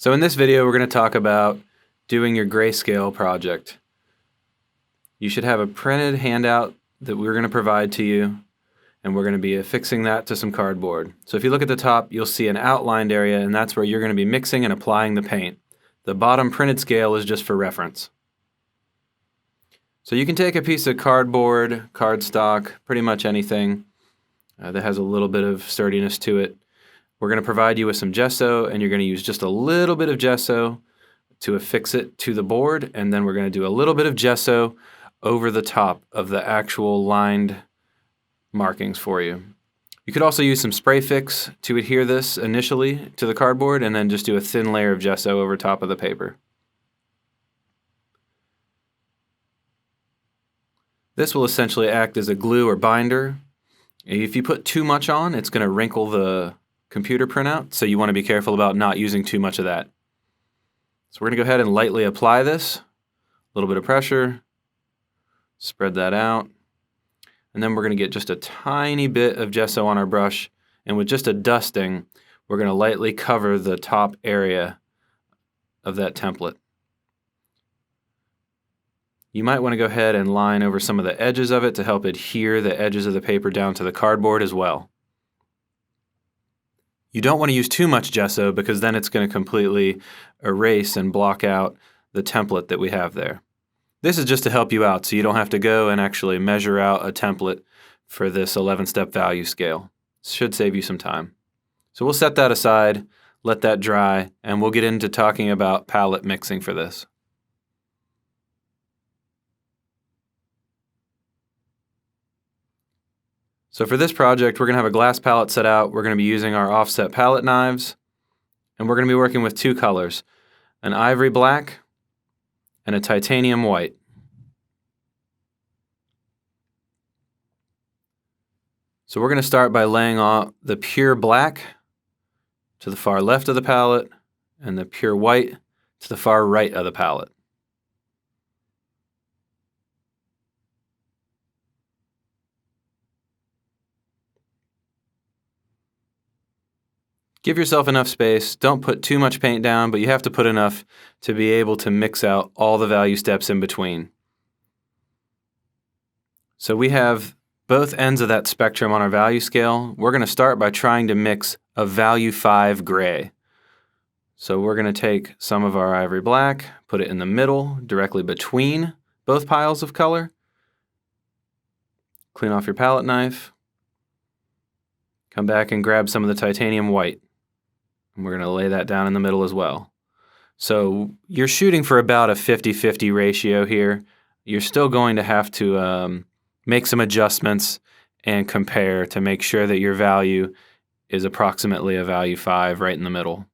So in this video, we're going to talk about doing your grayscale project. You should have a printed handout that we're going to provide to you, and we're going to be affixing that to some cardboard. So if you look at the top, you'll see an outlined area, and that's where you're going to be mixing and applying the paint. The bottom printed scale is just for reference. So you can take a piece of cardboard, cardstock, pretty much anything that has a little bit of sturdiness to it. We're going to provide you with some gesso, and you're going to use just a little bit of gesso to affix it to the board, and then we're going to do a little bit of gesso over the top of the actual lined markings for you. You could also use some spray fix to adhere this initially to the cardboard, and then just do a thin layer of gesso over top of the paper. This will essentially act as a glue or binder. If you put too much on, it's going to wrinkle the computer printout, so you want to be careful about not using too much of that. So we're going to go ahead and lightly apply this, a little bit of pressure, spread that out, and then we're going to get just a tiny bit of gesso on our brush, and with just a dusting, we're going to lightly cover the top area of that template. You might want to go ahead and line over some of the edges of it to help adhere the edges of the paper down to the cardboard as well. You don't want to use too much gesso because then it's going to completely erase and block out the template that we have there. This is just to help you out so you don't have to go and actually measure out a template for this 11-step value scale. It should save you some time. So we'll set that aside, let that dry, and we'll get into talking about palette mixing for this. So for this project, we're going to have a glass palette set out. We're going to be using our offset palette knives, and we're going to be working with two colors, an ivory black and a titanium white. So we're going to start by laying on the pure black to the far left of the palette and the pure white to the far right of the palette. Give yourself enough space. Don't put too much paint down, but you have to put enough to be able to mix out all the value steps in between. So we have both ends of that spectrum on our value scale. We're going to start by trying to mix a value 5 gray. So we're going to take some of our ivory black, put it in the middle, directly between both piles of color. Clean off your palette knife. Come back and grab some of the titanium white. And we're going to lay that down in the middle as well. So you're shooting for about a 50-50 ratio here. You're still going to have to make some adjustments and compare to make sure that your value is approximately a value 5 right in the middle.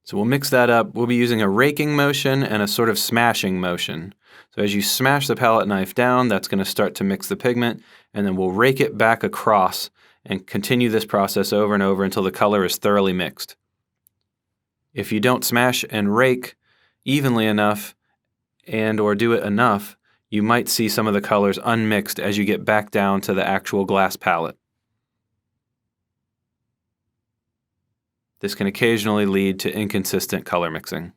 So we'll mix that up. We'll be using a raking motion and a sort of smashing motion. So as you smash the palette knife down, that's going to start to mix the pigment, and then we'll rake it back across and continue this process over and over until the color is thoroughly mixed. If you don't smash and rake evenly enough or do it enough, you might see some of the colors unmixed as you get back down to the actual glass palette. This can occasionally lead to inconsistent color mixing.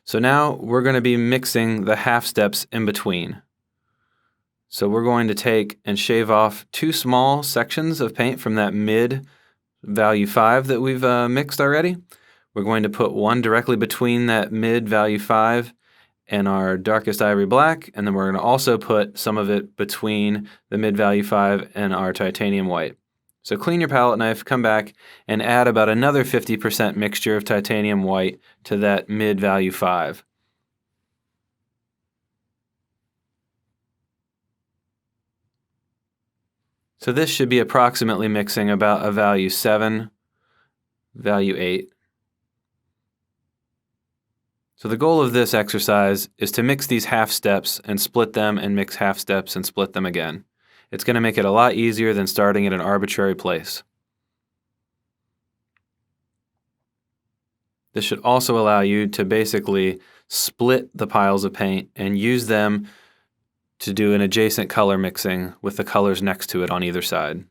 So now we're going to be mixing the half steps in between. So we're going to take and shave off 2 small sections of paint from that mid value 5 that we've mixed already. We're going to put one directly between that mid value 5 and our darkest ivory black, and then we're going to also put some of it between the mid value 5 and our titanium white. So clean your palette knife, come back, and add about another 50% mixture of titanium white to that mid value 5. So this should be approximately mixing about a value 7, value 8. So the goal of this exercise is to mix these half steps and split them and mix half steps and split them again. It's going to make it a lot easier than starting at an arbitrary place. This should also allow you to basically split the piles of paint and use them to do an adjacent color mixing with the colors next to it on either side.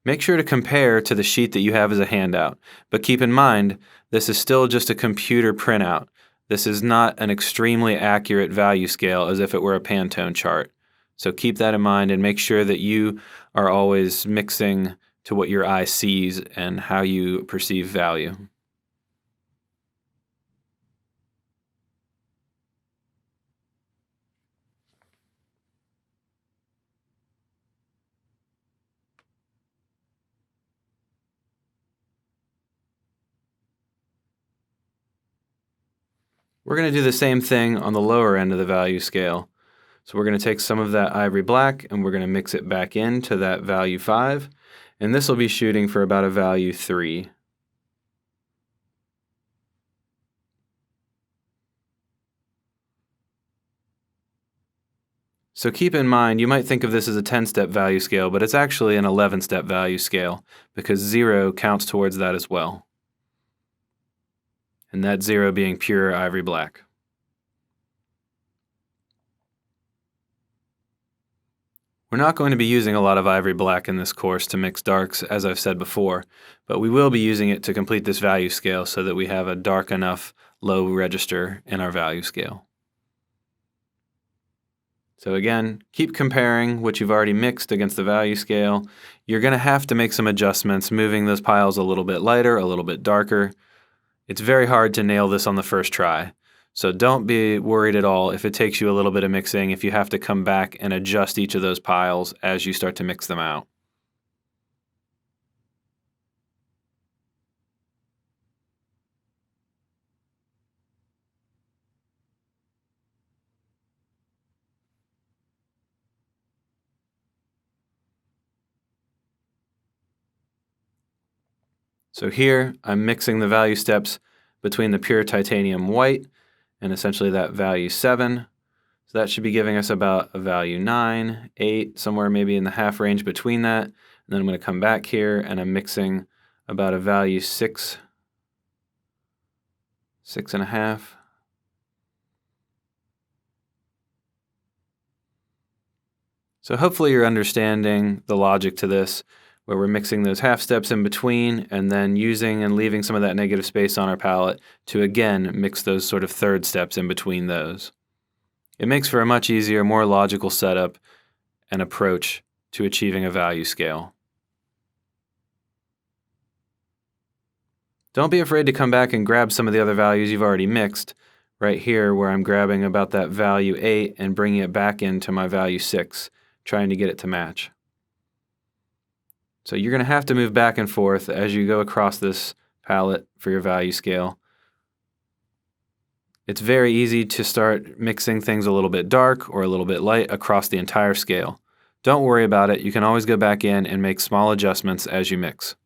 Make sure to compare to the sheet that you have as a handout, but keep in mind this is still just a computer printout. This is not an extremely accurate value scale as if it were a Pantone chart. So keep that in mind and make sure that you are always mixing to what your eye sees and how you perceive value. We're going to do the same thing on the lower end of the value scale. So we're going to take some of that ivory black and we're going to mix it back into that value 5. And this will be shooting for about a value 3. So keep in mind, you might think of this as a 10-step value scale, but it's actually an 11-step value scale because 0 counts towards that as well. And that 0 being pure ivory black. We're not going to be using a lot of ivory black in this course to mix darks, as I've said before, but we will be using it to complete this value scale so that we have a dark enough low register in our value scale. So again, keep comparing what you've already mixed against the value scale. You're going to have to make some adjustments, moving those piles a little bit lighter, a little bit darker. It's very hard to nail this on the first try. So don't be worried at all if it takes you a little bit of mixing, if you have to come back and adjust each of those piles as you start to mix them out. So here I'm mixing the value steps between the pure titanium white and essentially that value 7. So that should be giving us about a value 9, 8, somewhere maybe in the half range between that. And then I'm going to come back here and I'm mixing about a value 6, 6.5. So hopefully you're understanding the logic to this, where we're mixing those half steps in between and then using and leaving some of that negative space on our palette to again mix those sort of third steps in between those. It makes for a much easier, more logical setup and approach to achieving a value scale. Don't be afraid to come back and grab some of the other values you've already mixed, right here where I'm grabbing about that value 8 and bringing it back into my value 6, trying to get it to match. So you're going to have to move back and forth as you go across this palette for your value scale. It's very easy to start mixing things a little bit dark or a little bit light across the entire scale. Don't worry about it. You can always go back in and make small adjustments as you mix.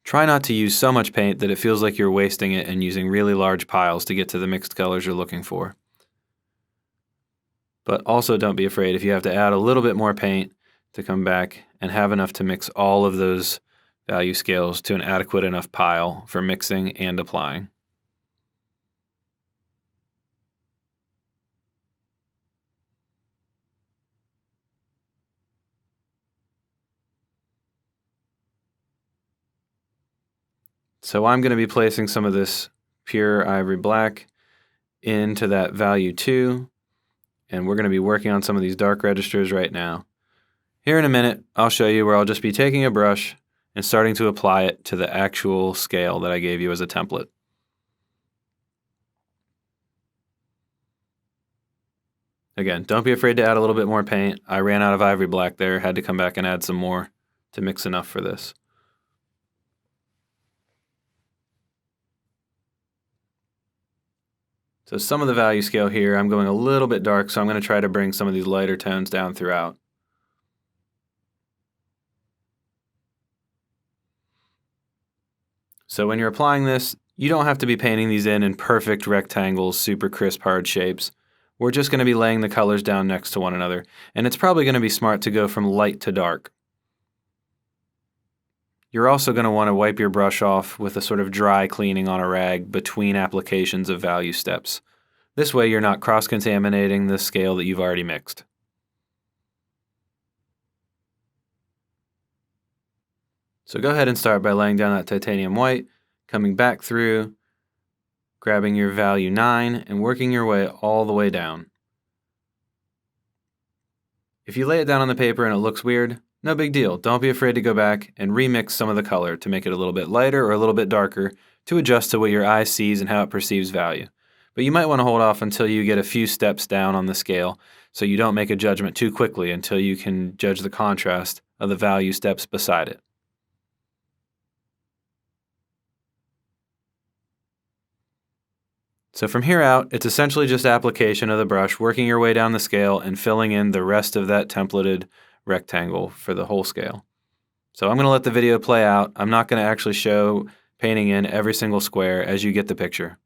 Try not to use so much paint that it feels like you're wasting it and using really large piles to get to the mixed colors you're looking for. But also don't be afraid if you have to add a little bit more paint to come back and have enough to mix all of those value scales to an adequate enough pile for mixing and applying. So I'm going to be placing some of this pure ivory black into that value 2, and we're going to be working on some of these dark registers right now. Here in a minute, I'll show you where I'll just be taking a brush and starting to apply it to the actual scale that I gave you as a template. Again, don't be afraid to add a little bit more paint. I ran out of ivory black there, had to come back and add some more to mix enough for this. So some of the value scale here, I'm going a little bit dark, so I'm going to try to bring some of these lighter tones down throughout. So when you're applying this, you don't have to be painting these in perfect rectangles, super crisp, hard shapes. We're just going to be laying the colors down next to one another, and it's probably going to be smart to go from light to dark. You're also going to want to wipe your brush off with a sort of dry cleaning on a rag between applications of value steps. This way you're not cross-contaminating the scale that you've already mixed. So go ahead and start by laying down that titanium white, coming back through, grabbing your value 9, and working your way all the way down. If you lay it down on the paper and it looks weird, no big deal. Don't be afraid to go back and remix some of the color to make it a little bit lighter or a little bit darker to adjust to what your eye sees and how it perceives value. But you might want to hold off until you get a few steps down on the scale so you don't make a judgment too quickly until you can judge the contrast of the value steps beside it. So from here out, it's essentially just application of the brush, working your way down the scale and filling in the rest of that templated rectangle for the whole scale. So I'm going to let the video play out. I'm not going to actually show painting in every single square as you get the picture.